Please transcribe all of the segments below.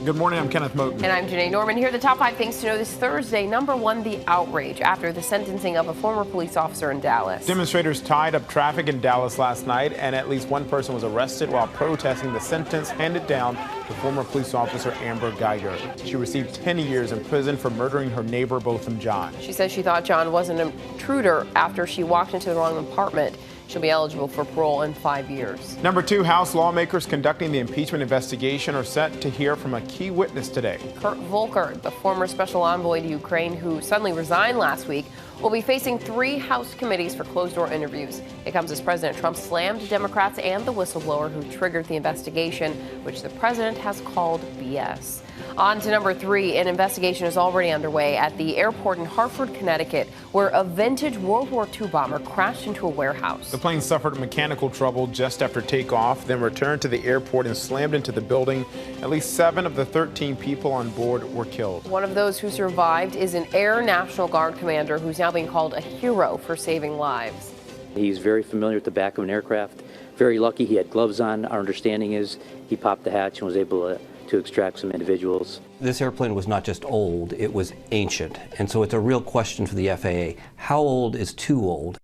Good morning, I'm Kenneth Moton. And I'm Janae Norman. Here are the top 5 things to know this Thursday. Number 1, the outrage after the sentencing of a former police officer in Dallas. Demonstrators tied up traffic in Dallas last night, and at least one person was arrested while protesting the sentence handed down to former police officer Amber Guyger. She received 10 years in prison for murdering her neighbor, Botham John. She says she thought John was an intruder after she walked into the wrong apartment. She'll be eligible for parole in 5 years. Number 2, House lawmakers conducting the impeachment investigation are set to hear from a key witness today. Kurt Volker, the former special envoy to Ukraine who suddenly resigned last week, will be facing 3 House committees for closed-door interviews. It comes as President Trump slammed Democrats and the whistleblower who triggered the investigation, which the president has called BS. On to number 3, an investigation is already underway at the airport in Hartford, Connecticut, where a vintage World War II bomber crashed into a warehouse. The plane suffered mechanical trouble just after takeoff, then returned to the airport and slammed into the building. At least 7 of the 13 people on board were killed. One of those who survived is an Air National Guard commander who's now being called a hero for saving lives. He's very familiar with the back of an aircraft. Very lucky he had gloves on. Our understanding is he popped the hatch and was able to extract some individuals. This airplane was not just old, it was ancient. And so it's a real question for the FAA. How old is too old?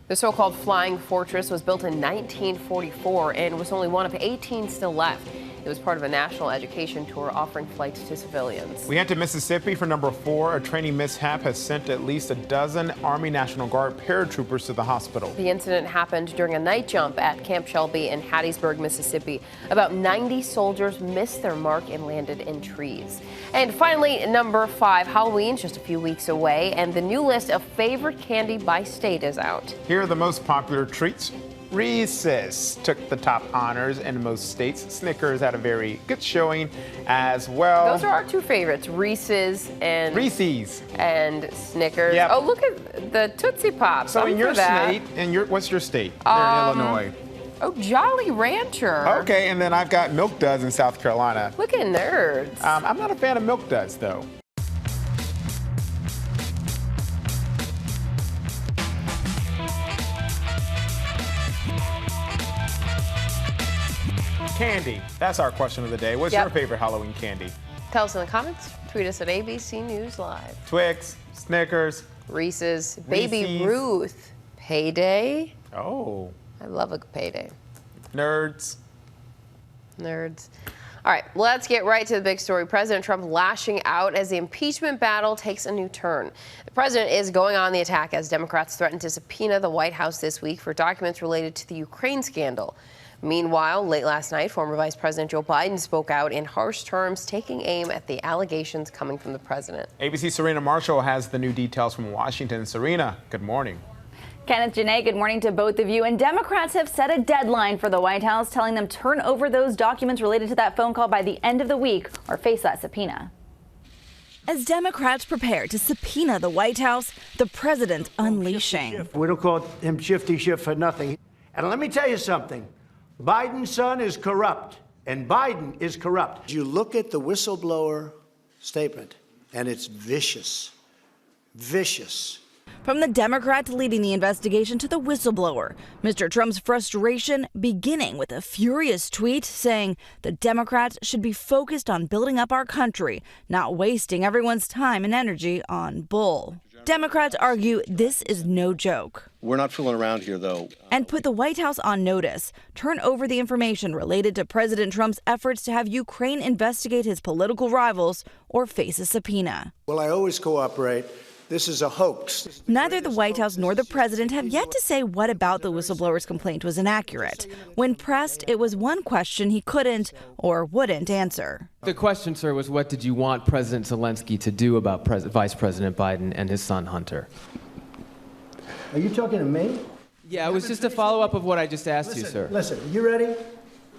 The so-called Flying Fortress was built in 1944 and was only one of 18 still left. It was part of a national education tour offering flights to civilians. We head to Mississippi for number 4. A training mishap has sent at least a dozen Army National Guard paratroopers to the hospital. The incident happened during a night jump at Camp Shelby in Hattiesburg, Mississippi. About 90 soldiers missed their mark and landed in trees. And finally, number 5, Halloween's just a few weeks away, and the new list of favorite candy by state is out. Here are the most popular treats. Reese's took the top honors in most states. Snickers had a very good showing as well. Those are our 2 favorites, Reese's and Snickers. Yep. Oh, look at the Tootsie Pops. So in your state, what's your state? They're in Illinois. Oh, Jolly Rancher. Okay, and then I've got Milk Duds in South Carolina. Look at nerds. I'm not a fan of Milk Duds, though. Candy. That's our question of the day. What's your favorite Halloween candy? Tell us in the comments. Tweet us at ABC News Live. Twix, Snickers, Reese's, Baby Ruth, Payday. Oh. I love a payday. Nerds. All right, let's get right to the big story. President Trump lashing out as the impeachment battle takes a new turn. The president is going on the attack as Democrats threaten to subpoena the White House this week for documents related to the Ukraine scandal. Meanwhile, late last night, former Vice President Joe Biden spoke out in harsh terms, taking aim at the allegations coming from the president. ABC's Serena Marshall has the new details from Washington. Serena, good morning. Kenneth, Janae, good morning to both of you. And Democrats have set a deadline for the White House, telling them turn over those documents related to that phone call by the end of the week or face that subpoena. As Democrats prepare to subpoena the White House, the president unleashing. We don't call him Shifty Schiff for nothing. And let me tell you something. Biden's son is corrupt, and Biden is corrupt. You look at the whistleblower statement, and it's vicious. Vicious. From the Democrats leading the investigation to the whistleblower, Mr. Trump's frustration beginning with a furious tweet saying the Democrats should be focused on building up our country, not wasting everyone's time and energy on bull. Democrats argue this is no joke. We're not fooling around here, though. And put the White House on notice. Turn over the information related to President Trump's efforts to have Ukraine investigate his political rivals or face a subpoena. Well, I always cooperate. This is a hoax. Neither the White House nor the president have yet to say what about the whistleblower's complaint was inaccurate. When pressed, it was one question he couldn't or wouldn't answer. The question, sir, was what did you want President Zelensky to do about Vice President Biden and his son Hunter? Are you talking to me? Yeah, it was just a follow-up of what I just asked you, sir. Listen, you ready?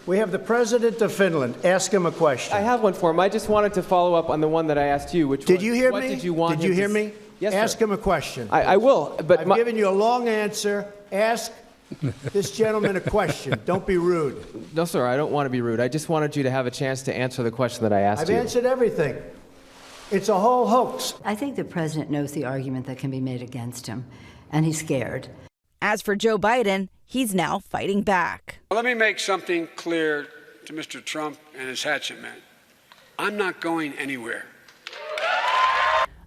We have the president of Finland. Ask him a question. I have one for him. I just wanted to follow up on the one that I asked you, which was, did you hear what me? did you want Did you hear me? Yes, Ask sir. him a question. I will, but I've given you a long answer. Ask this gentleman a question. Don't be rude. No, sir, I don't want to be rude. I just wanted you to have a chance to answer the question that I asked you. I've answered everything. It's a whole hoax. I think the president knows the argument that can be made against him, and he's scared. As for Joe Biden, he's now fighting back. Let me make something clear to Mr. Trump and his hatchet men. I'm not going anywhere.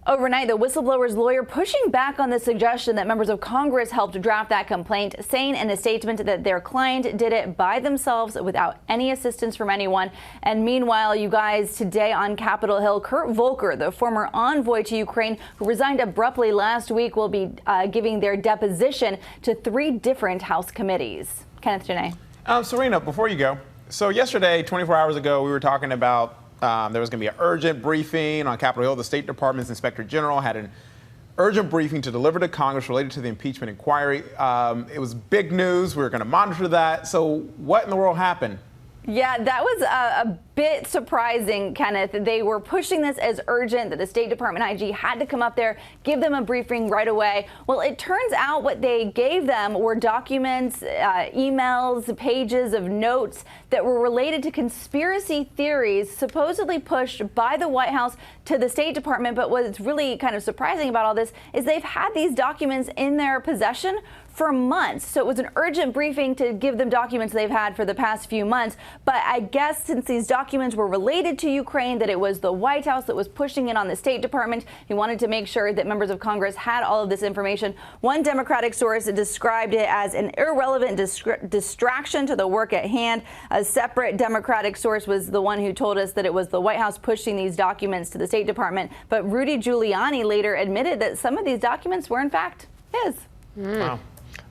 Overnight, the whistleblower's lawyer pushing back on the suggestion that members of Congress helped draft that complaint, saying in a statement that their client did it by themselves without any assistance from anyone. And meanwhile, you guys, today on Capitol Hill, Kurt Volker, the former envoy to Ukraine who resigned abruptly last week, will be giving their deposition to 3 different House committees. Kenneth, Janae. Serena, before you go, so yesterday, 24 hours ago, we were talking about there was going to be an urgent briefing on Capitol Hill. The State Department's Inspector General had an urgent briefing to deliver to Congress related to the impeachment inquiry. It was big news. We were going to monitor that. So what in the world happened? Yeah, that was a bit surprising, Kenneth. They were pushing this as urgent, that the State Department IG had to come up there, give them a briefing right away. Well, it turns out what they gave them were documents, emails, pages of notes that were related to conspiracy theories supposedly pushed by the White House to the State Department. But what's really kind of surprising about all this is they've had these documents in their possession for months. So it was an urgent briefing to give them documents they've had for the past few months. But I guess since these documents were related to Ukraine, that it was the White House that was pushing it on the State Department. He wanted to make sure that members of Congress had all of this information. One Democratic source described it as an irrelevant distraction to the work at hand. A separate Democratic source was the one who told us that it was the White House pushing these documents to the State Department. But Rudy Giuliani later admitted that some of these documents were in fact his. Wow.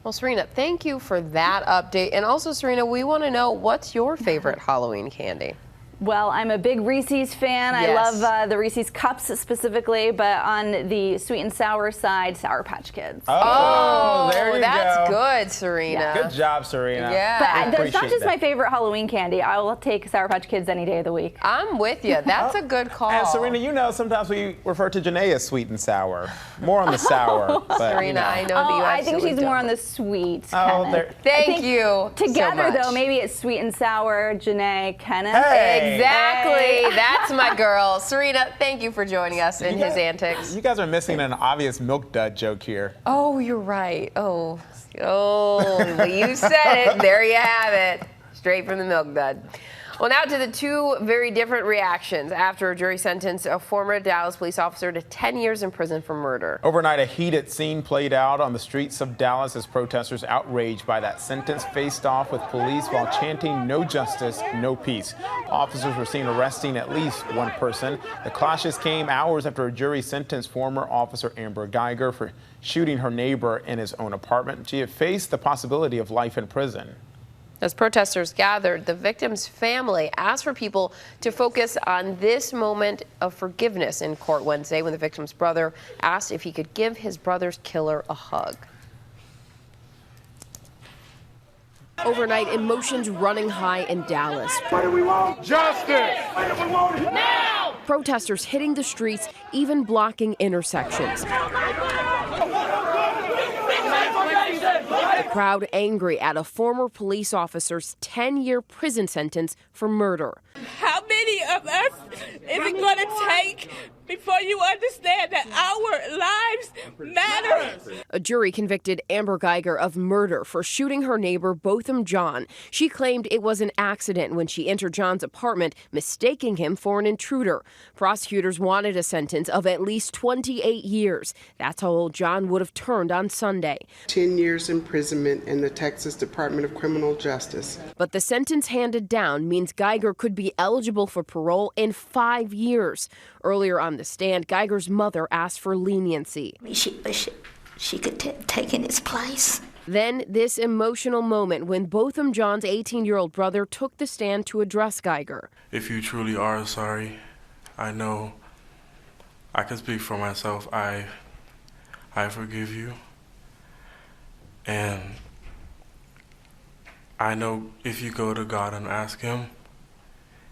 Well, Serena, thank you for that update. And also, Serena, we want to know, what's your favorite Halloween candy? Well, I'm a big Reese's fan. Yes. I love the Reese's Cups specifically, but on the sweet and sour side, Sour Patch Kids. Oh, there you that's go. good, Serena. Yeah. Good job, Serena. Yeah. But that's not just my favorite Halloween candy. I will take Sour Patch Kids any day of the week. I'm with you. That's a good call. And Serena, you know, sometimes we refer to Janae as sweet and sour. More on the sour. But, Serena, you know. I know that you I think absolutely she's more don't. on the sweet. Oh, there. Thank you Together, so much. though, maybe it's sweet and sour, Janae, Kenneth. Hey. Exactly. Hey. That's my girl. Serena, thank you for joining us in his antics. You guys are missing an obvious milk dud joke here. Oh, you're right. Oh, well, you said it. There you have it. Straight from the milk dud. Well, now to the 2 very different reactions after a jury sentenced a former Dallas police officer to 10 years in prison for murder. Overnight, a heated scene played out on the streets of Dallas as protesters outraged by that sentence faced off with police while chanting "No justice, no peace." Officers were seen arresting at least one person. The clashes came hours after a jury sentenced former officer Amber Guyger for shooting her neighbor in his own apartment. She had faced the possibility of life in prison. As protesters gathered, the victim's family asked for people to focus on this moment of forgiveness in court Wednesday when the victim's brother asked if he could give his brother's killer a hug. Overnight, emotions running high in Dallas. What do we want? Justice! What do we want now? Protesters hitting the streets, even blocking intersections. The crowd angry at a former police officer's 10-year prison sentence for murder. How many of us is it going to take before you understand that our lives matter? A jury convicted Amber Guyger of murder for shooting her neighbor Botham John. She claimed it was an accident when she entered John's apartment, mistaking him for an intruder. Prosecutors wanted a sentence of at least 28 years. That's how old John would have turned on Sunday. 10 years imprisonment in the Texas Department of Criminal Justice. But the sentence handed down means Guyger could be eligible for parole in 5 years. Earlier on the stand, Guyger's mother asked for leniency. She could take in his place. Then this emotional moment when Botham John's 18-year-old brother took the stand to address Guyger. If you truly are sorry, I know I can speak for myself. I forgive you. And I know if you go to God and ask him,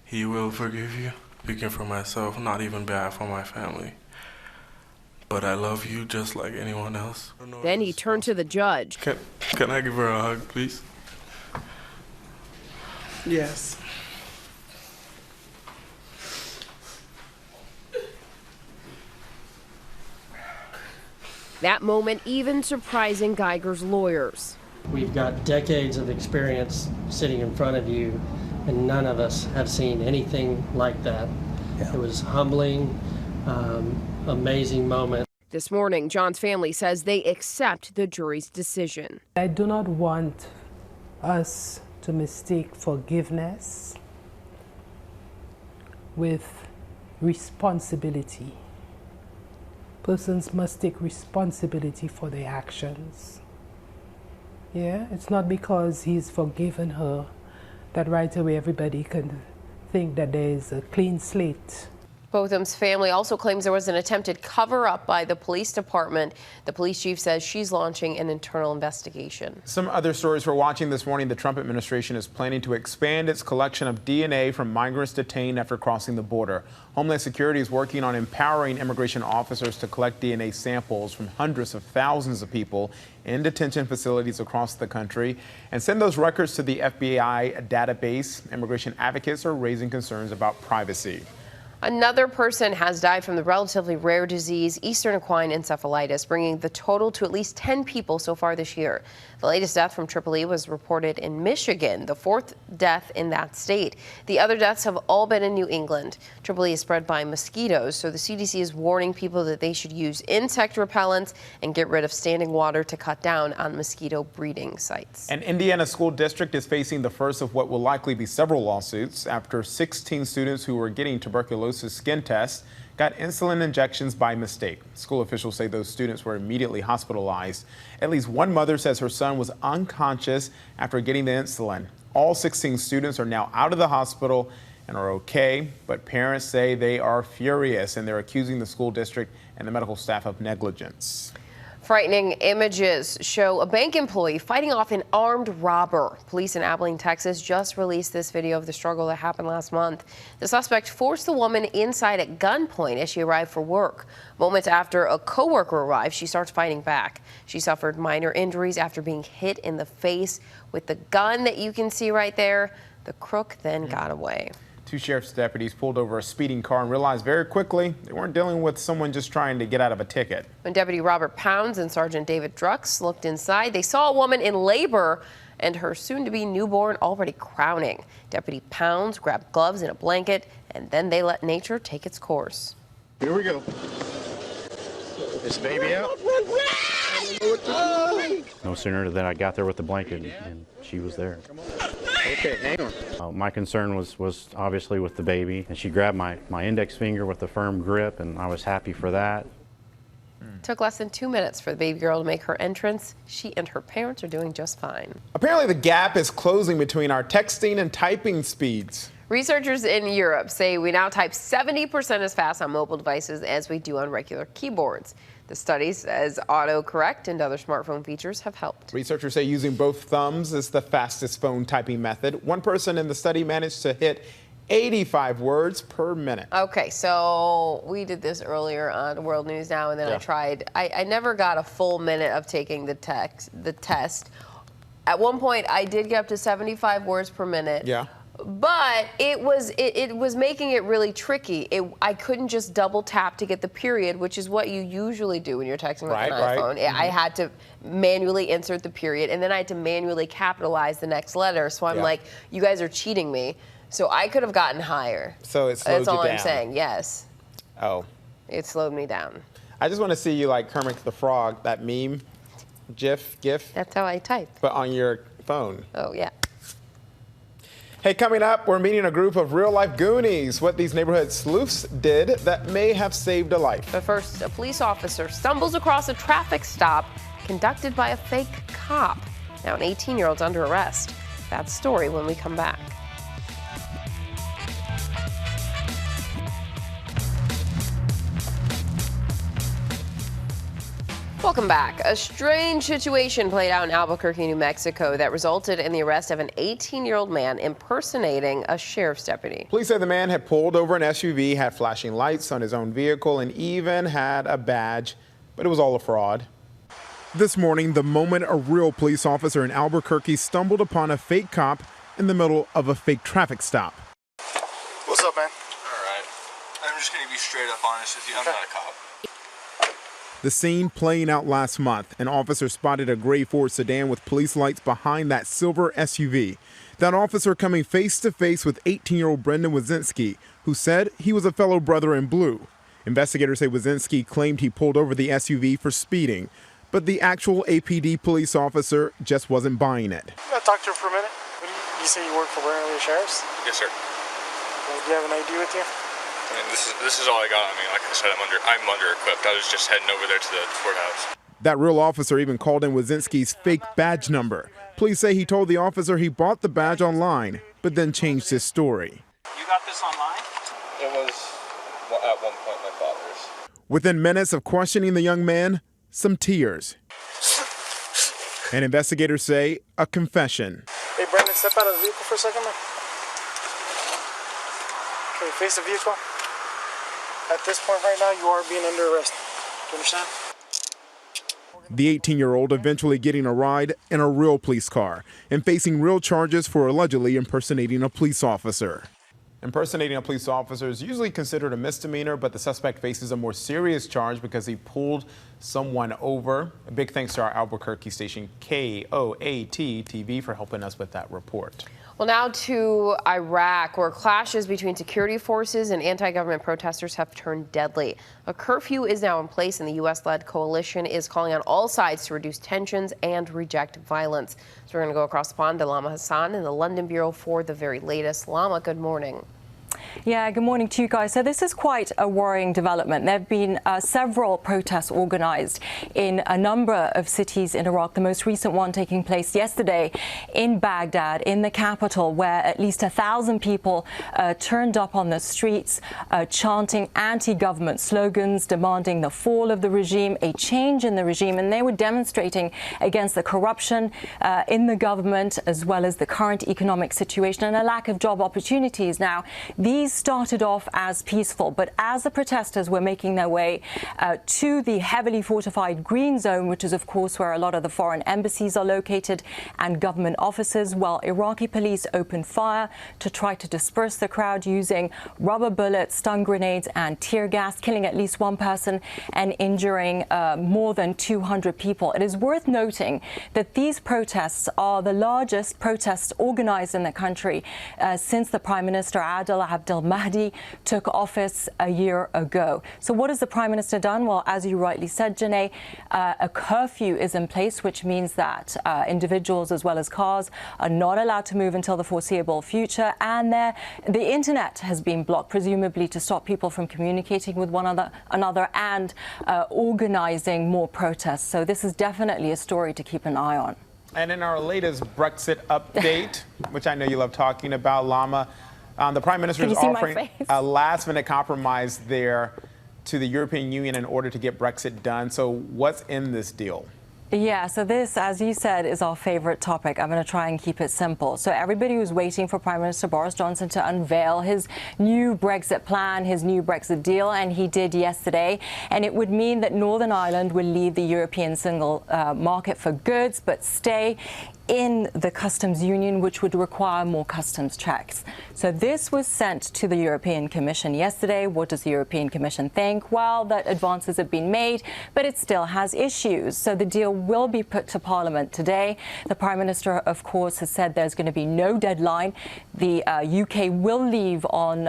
he will forgive you. Speaking for myself, not even bad for my family. But I love you just like anyone else. Then he turned to the judge. Can I give her a hug, please? Yes. That moment even surprising Guyger's lawyers. We've got decades of experience sitting in front of you, and none of us have seen anything like that. It was humbling, amazing moment. This morning, John's family says they accept the jury's decision. I do not want us to mistake forgiveness with responsibility. Persons must take responsibility for their actions. Yeah, it's not because he's forgiven her that right away everybody can think that there is a clean slate. Botham's family also claims there was an attempted cover-up by the police department. The police chief says she's launching an internal investigation. Some other stories we're watching this morning. The Trump administration is planning to expand its collection of DNA from migrants detained after crossing the border. Homeland Security is working on empowering immigration officers to collect DNA samples from hundreds of thousands of people in detention facilities across the country and send those records to the FBI database. Immigration advocates are raising concerns about privacy. Another person has died from the relatively rare disease Eastern equine encephalitis, bringing the total to at least 10 people so far this year. The latest death from EEE was reported in Michigan, the fourth death in that state. The other deaths have all been in New England. EEE is spread by mosquitoes, so the CDC is warning people that they should use insect repellents and get rid of standing water to cut down on mosquito breeding sites. An Indiana school district is facing the first of what will likely be several lawsuits after 16 students who were getting tuberculosis skin tests got insulin injections by mistake. School officials say those students were immediately hospitalized. At least one mother says her son was unconscious after getting the insulin. All 16 students are now out of the hospital and are okay, but parents say they are furious and they're accusing the school district and the medical staff of negligence. Frightening images show a bank employee fighting off an armed robber. Police in Abilene, Texas just released this video of the struggle that happened last month. The suspect forced the woman inside at gunpoint as she arrived for work. Moments after a coworker arrived, she starts fighting back. She suffered minor injuries after being hit in the face with the gun that you can see right there. The crook then got away. Two sheriff's deputies pulled over a speeding car and realized very quickly they weren't dealing with someone just trying to get out of a ticket. When Deputy Robert Pounds and Sergeant David Drux looked inside, they saw a woman in labor and her soon-to-be newborn already crowning. Deputy Pounds grabbed gloves and a blanket, and then they let nature take its course. Here we go. This baby out. No sooner than I got there with the blanket and she was there. Okay, hang on. My concern was obviously with the baby, and she grabbed my index finger with a firm grip, and I was happy for that. It took less than 2 minutes for the baby girl to make her entrance. She and her parents are doing just fine. Apparently the gap is closing between our texting and typing speeds. Researchers in Europe say we now type 70% as fast on mobile devices as we do on regular keyboards. The study says autocorrect and other smartphone features have helped. Researchers say using both thumbs is the fastest phone typing method. One person in the study managed to hit 85 words per minute. Okay, so we did this earlier on World News Now, and then I tried. I never got a full minute of taking the test. At one point, I did get up to 75 words per minute. Yeah. But it was making it really tricky. I couldn't just double tap to get the period, which is what you usually do when you're texting with an iPhone. Mm-hmm. I had to manually insert the period, and then I had to manually capitalize the next letter. So I'm like, you guys are cheating me. So I could have gotten higher. So it slowed you down. That's all I'm saying, yes. Oh. It slowed me down. I just want to see you like Kermit the Frog, that meme, GIF. That's how I type. But on your phone. Oh, yeah. Hey, coming up, we're meeting a group of real-life Goonies, what these neighborhood sleuths did that may have saved a life. But first, a police officer stumbles across a traffic stop conducted by a fake cop. Now an 18-year-old's under arrest. That story when we come back. Welcome back. A strange situation played out in Albuquerque, New Mexico that resulted in the arrest of an 18-year-old man impersonating a sheriff's deputy. Police say the man had pulled over an SUV, had flashing lights on his own vehicle, and even had a badge, but it was all a fraud. This morning, the moment a real police officer in Albuquerque stumbled upon a fake cop in the middle of a fake traffic stop. What's up, man? All right. I'm just going to be straight up honest with you. I'm not a cop. The scene playing out last month. An officer spotted a gray Ford sedan with police lights behind that silver SUV. That officer coming face to face with 18-year-old Brendan Wazinski, who said he was a fellow brother in blue. Investigators say Wazinski claimed he pulled over the SUV for speeding, but the actual APD police officer just wasn't buying it. Can I talk to her for a minute? You say you work for Bernalillo Sheriff's? Yes, sir. Do you have an ID with you? I mean, this is all I got on me. Like I said, I'm under equipped. I was just heading over there to the courthouse. That real officer even called in Wazinski's fake badge number. Police say he told the officer he bought the badge online, but then changed his story. You got this online? It was, at one point, my father's. Within minutes of questioning the young man, some tears. And investigators say a confession. Hey, Brendan, step out of the vehicle for a second, man. Okay, face the vehicle. At this point right now, you are being under arrest. Do you understand? The 18-year-old eventually getting a ride in a real police car and facing real charges for allegedly impersonating a police officer. Impersonating a police officer is usually considered a misdemeanor, but the suspect faces a more serious charge because he pulled someone over. A big thanks to our Albuquerque station KOAT TV for helping us with that report. Well, now to Iraq, where clashes between security forces and anti-government protesters have turned deadly. A curfew is now in place, and the U.S.-led coalition is calling on all sides to reduce tensions and reject violence. So we're going to go across the pond to Lama Hassan in the London Bureau for the very latest. Lama, good morning. Yeah, good morning to you guys. So this is quite a worrying development. There have been several protests organized in a number of cities in Iraq, the most recent one taking place yesterday in Baghdad, in the capital, where at least 1,000 people turned up on the streets chanting anti-government slogans, demanding the fall of the regime, a change in the regime, and they were demonstrating against the corruption in the government, as well as the current economic situation and a lack of job opportunities. Now, these started off as peaceful, but as the protesters were making their way to the heavily fortified Green Zone, which is, of course, where a lot of the foreign embassies are located and government offices, well, Iraqi police opened fire to try to disperse the crowd using rubber bullets, stun grenades and tear gas, killing at least one person and injuring more than 200 people. It is worth noting that these protests are the largest protests organized in the country since the Prime Minister Adel Abdel Mahdi took office a year ago. So what has the Prime Minister done? Well, as you rightly said, Janae, a curfew is in place, which means that individuals as well as cars are not allowed to move until the foreseeable future. And the internet has been blocked, presumably to stop people from communicating with one another and organizing more protests. So this is definitely a story to keep an eye on. And in our latest Brexit update, which I know you love talking about, Lama, the Prime Minister is offering a last-minute compromise there to the European Union in order to get Brexit done. So what's in this deal? Yeah, so this, as you said, is our favorite topic. I'm going to try and keep it simple. So everybody was waiting for Prime Minister Boris Johnson to unveil his new Brexit plan, his new Brexit deal, and he did yesterday. And it would mean that Northern Ireland will leave the European single market for goods, but stay in the customs union, which would require more customs checks. So this was sent to the European Commission yesterday. What does the European Commission think? Well, that advances have been made, but it still has issues. So the deal will be put to Parliament today. The Prime Minister, of course, has said there's going to be no deadline. The UK will leave on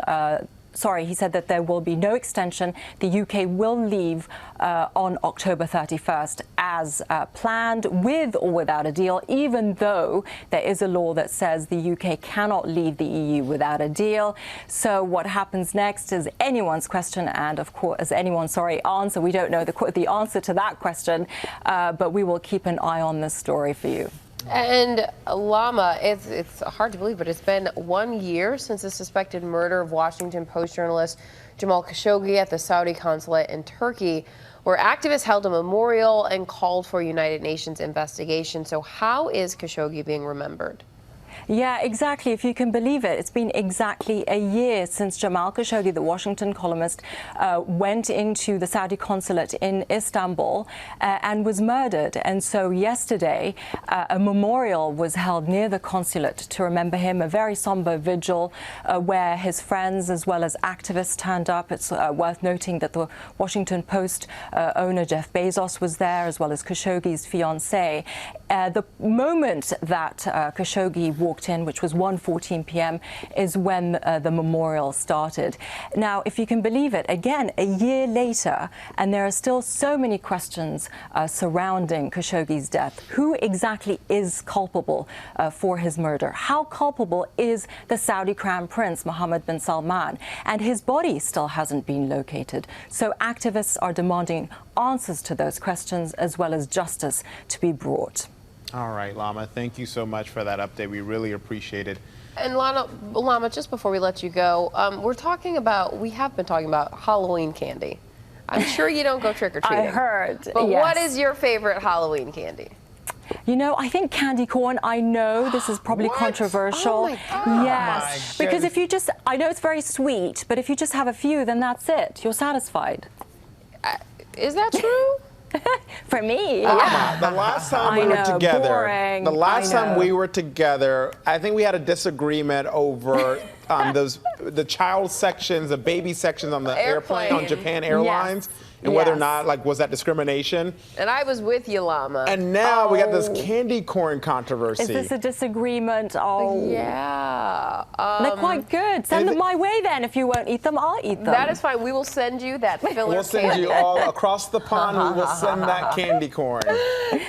he said that there will be no extension. The UK will leave on October 31st as planned, with or without a deal, even though there is a law that says the UK cannot leave the EU without a deal. So what happens next is anyone's question, and of course, answer. We don't know the answer to that question, but we will keep an eye on this story for you. And Lama, it's hard to believe, but it's been 1 year since the suspected murder of Washington Post journalist Jamal Khashoggi at the Saudi consulate in Turkey, where activists held a memorial and called for a United Nations investigation. So how is Khashoggi being remembered? Yeah, exactly. If you can believe it, it's been exactly a year since Jamal Khashoggi, the Washington columnist, went into the Saudi consulate in Istanbul and was murdered. And so yesterday, a memorial was held near the consulate to remember him, a very somber vigil where his friends as well as activists turned up. It's worth noting that the Washington Post owner Jeff Bezos was there, as well as Khashoggi's fiancée. The moment that Khashoggi walked walked in, which was 1:14 p.m., is when the memorial started. Now, if you can believe it, again, a year later, and there are still so many questions surrounding Khashoggi's death. Who exactly is culpable for his murder? How culpable is the Saudi Crown Prince, Mohammed bin Salman? And his body still hasn't been located. So activists are demanding answers to those questions as well as justice to be brought. All right, Lama, thank you so much for that update. We really appreciate it. And Lama, just before we let you go, we have been talking about Halloween candy. I'm sure you don't go trick-or-treating. I heard, But yes. what is your favorite Halloween candy? You know, I think candy corn. I know this is probably controversial. Oh my God. Yes, because if you just, I know it's very sweet, but if you just have a few, then that's it. You're satisfied. Is that true? For me, yeah. The last time we were together, boring. the last time we were together, I think we had a disagreement over the child sections, the baby sections on the airplane on Japan Airlines. Yes. And whether or not, like, was that discrimination? And I was with you, Lama. And now we got this candy corn controversy. Is this a disagreement? Oh. Yeah. They're quite good. Send them my way then. If you won't eat them, I'll eat them. That is fine. We will send you that filler We'll send candy. you all across the pond. We will send that candy corn.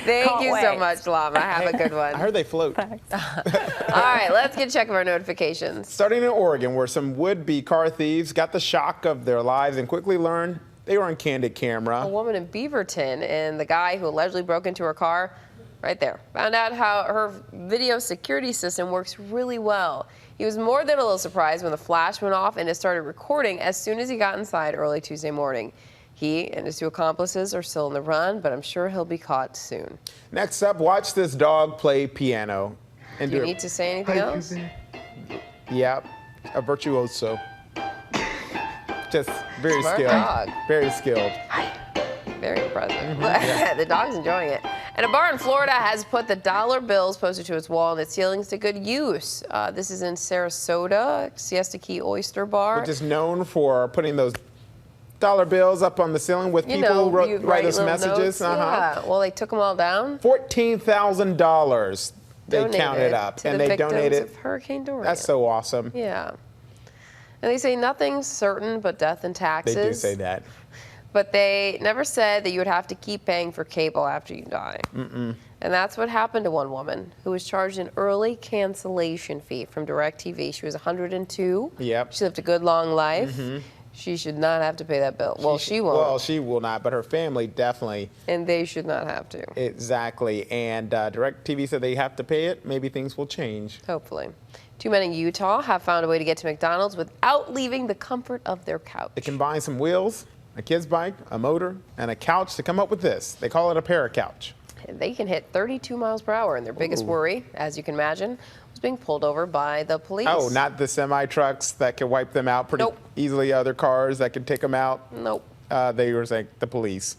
Thank you so much, Lama. Have a good one. I heard they float. All right, let's get a check of our notifications. Starting in Oregon, where some would-be car thieves got the shock of their lives and quickly learned they were on candid camera. A woman in Beaverton and the guy who allegedly broke into her car, right there, found out how her video security system works really well. He was more than a little surprised when the flash went off and it started recording as soon as he got inside early Tuesday morning. He and his two accomplices are still on the run, but I'm sure he'll be caught soon. Next up, watch this dog play piano. Do you need to say anything else? Yep, a virtuoso. Just very Smart skilled. dog. Very skilled. Very impressive. The dog's enjoying it. And a bar in Florida has put the dollar bills posted to its wall and its ceilings to good use. This is in Sarasota, Siesta Key Oyster Bar. Which is known for putting those dollar bills up on the ceiling with people who write us messages. Yeah. Well, they took them all down. $14,000 they counted up, to and the they donated. Of Hurricane Dorian. That's so awesome. Yeah. And they say nothing's certain but death and taxes. They do say that. But they never said that you would have to keep paying for cable after you die. And that's what happened to one woman who was charged an early cancellation fee from DirecTV. She was 102. Yep. She lived a good long life. She should not have to pay that bill. Well, she won't. Well, she will not, but her family definitely. And they should not have to. Exactly. And DirecTV said they have to pay it. Maybe things will change. Hopefully. Two men in Utah have found a way to get to McDonald's without leaving the comfort of their couch. They combine some wheels, a kid's bike, a motor, and a couch to come up with this. They call it a paracouch. They can hit 32 miles per hour, and their biggest worry, as you can imagine, was being pulled over by the police. Oh, not the semi-trucks that can wipe them out pretty easily, other cars that can take them out? Nope. They were saying the police.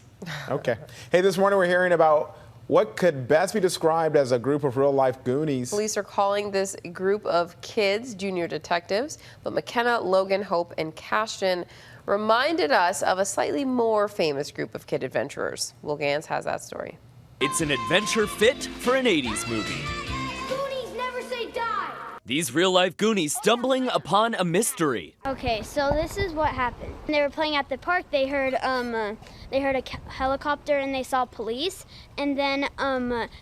Okay. Hey, this morning we're hearing about what could best be described as a group of real-life Goonies. Police are calling this group of kids junior detectives, but McKenna, Logan, Hope, and Cashton reminded us of a slightly more famous group of kid adventurers. Will Gans has that story. It's an adventure fit for an 80s movie. Goonies never say die! These real-life Goonies stumbling upon a mystery. Okay, so this is what happened. When they were playing at the park, they heard a helicopter and they saw police, and then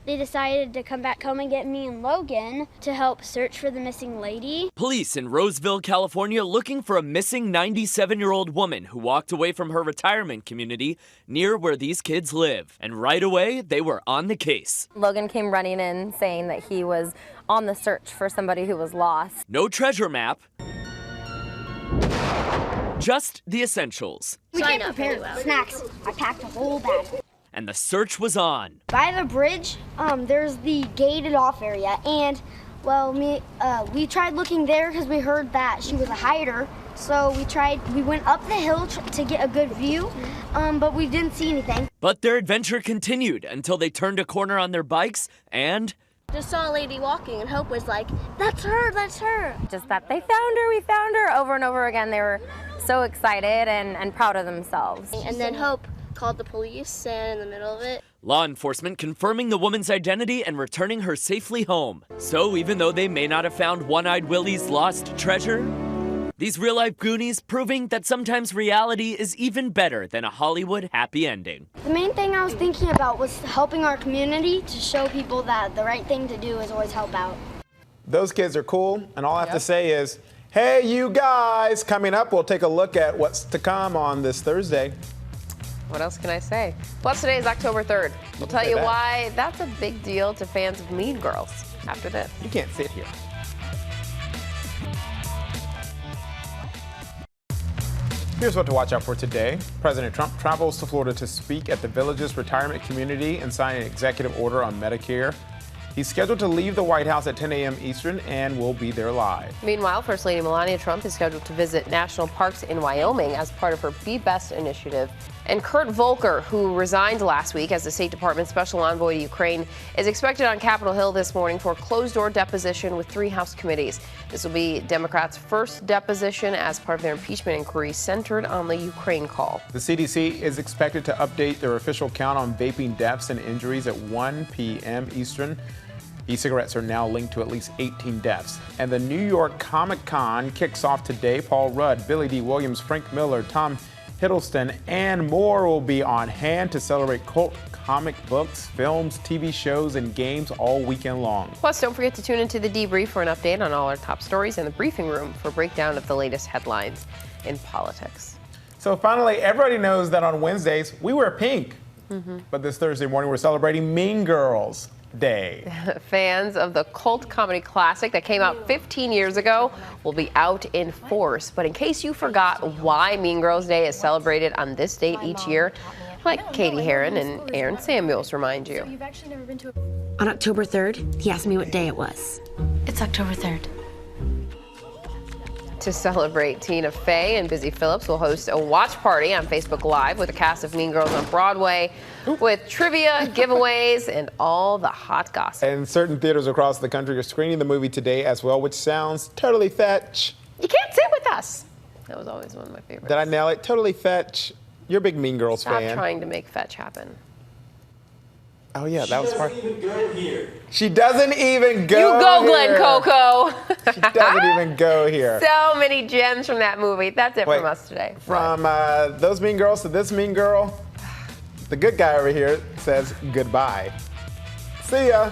they decided to come back home and get me and Logan to help search for the missing lady. Police in Roseville, California, looking for a missing 97-year-old woman who walked away from her retirement community near where these kids live. And right away, they were on the case. Logan came running in saying that he was on the search for somebody who was lost. No treasure map. Just the essentials. We came prepared. Snacks. I packed a whole bag. And the search was on. By the bridge, there's the gated off area, and well, we tried looking there because we heard that she was a hider. So we went up the hill to get a good view, but we didn't see anything. But their adventure continued until they turned a corner on their bikes and just saw a lady walking, and Hope was like, "That's her, that's her." Just that they found her, we found her, over and over again. They were so excited and proud of themselves. And then Hope called the police, and in the middle of it, Law enforcement confirming the woman's identity and returning her safely home. So even though they may not have found One-Eyed Willie's lost treasure, these real-life Goonies proving that sometimes reality is even better than a Hollywood happy ending. The main thing I was thinking about was helping our community to show people that the right thing to do is always help out. Those kids are cool, and all I have to say is, hey, you guys! Coming up, we'll take a look at what's to come on this Thursday. What else can I say? Plus, today is October 3rd. We'll tell you why that's a big deal to fans of Mean Girls after this. You can't sit here. Here's what to watch out for today. President Trump travels to Florida to speak at the Villages Retirement Community and sign an executive order on Medicare. He's scheduled to leave the White House at 10 a.m. Eastern and will be there live. Meanwhile, First Lady Melania Trump is scheduled to visit national parks in Wyoming as part of her Be Best initiative. And Kurt Volker, who resigned last week as the State Department Special Envoy to Ukraine, is expected on Capitol Hill this morning for a closed-door deposition with 3 House committees. This will be Democrats' first deposition as part of their impeachment inquiry centered on the Ukraine call. The CDC is expected to update their official count on vaping deaths and injuries at 1 p.m. Eastern. E-cigarettes are now linked to at least 18 deaths. And the New York Comic Con kicks off today. Paul Rudd, Billy D. Williams, Frank Miller, Tom Hiddleston, and more will be on hand to celebrate cult comic books, films, TV shows, and games all weekend long. Plus, don't forget to tune into The Debrief for an update on all our top stories and the briefing room for a breakdown of the latest headlines in politics. So finally, everybody knows that on Wednesdays, we wear pink. But this Thursday morning, we're celebrating Mean Girls Day. Fans of the cult comedy classic that came out 15 years ago will be out in force. But in case you forgot why Mean Girls Day is celebrated on this date each year, like Katie Heron and Aaron Samuels remind you. You've actually never been to On October 3rd, he asked me what day it was. It's October 3rd. To celebrate, Tina Fey and Busy Phillips will host a watch party on Facebook Live with a cast of Mean Girls on Broadway with trivia, giveaways, and all the hot gossip. And certain theaters across the country are screening the movie today as well, which sounds totally fetch. You can't sit with us. That was always one of my favorites. Did I nail it? Totally fetch. You're a big Mean Girls Stop fan. trying to make fetch happen. Oh yeah, that was part. She doesn't even go here. She doesn't even go You go, here. Glenn Coco. She doesn't even go here. So many gems from that movie. That's it from us today. From those mean girls to this mean girl, the good guy over here says goodbye. See ya.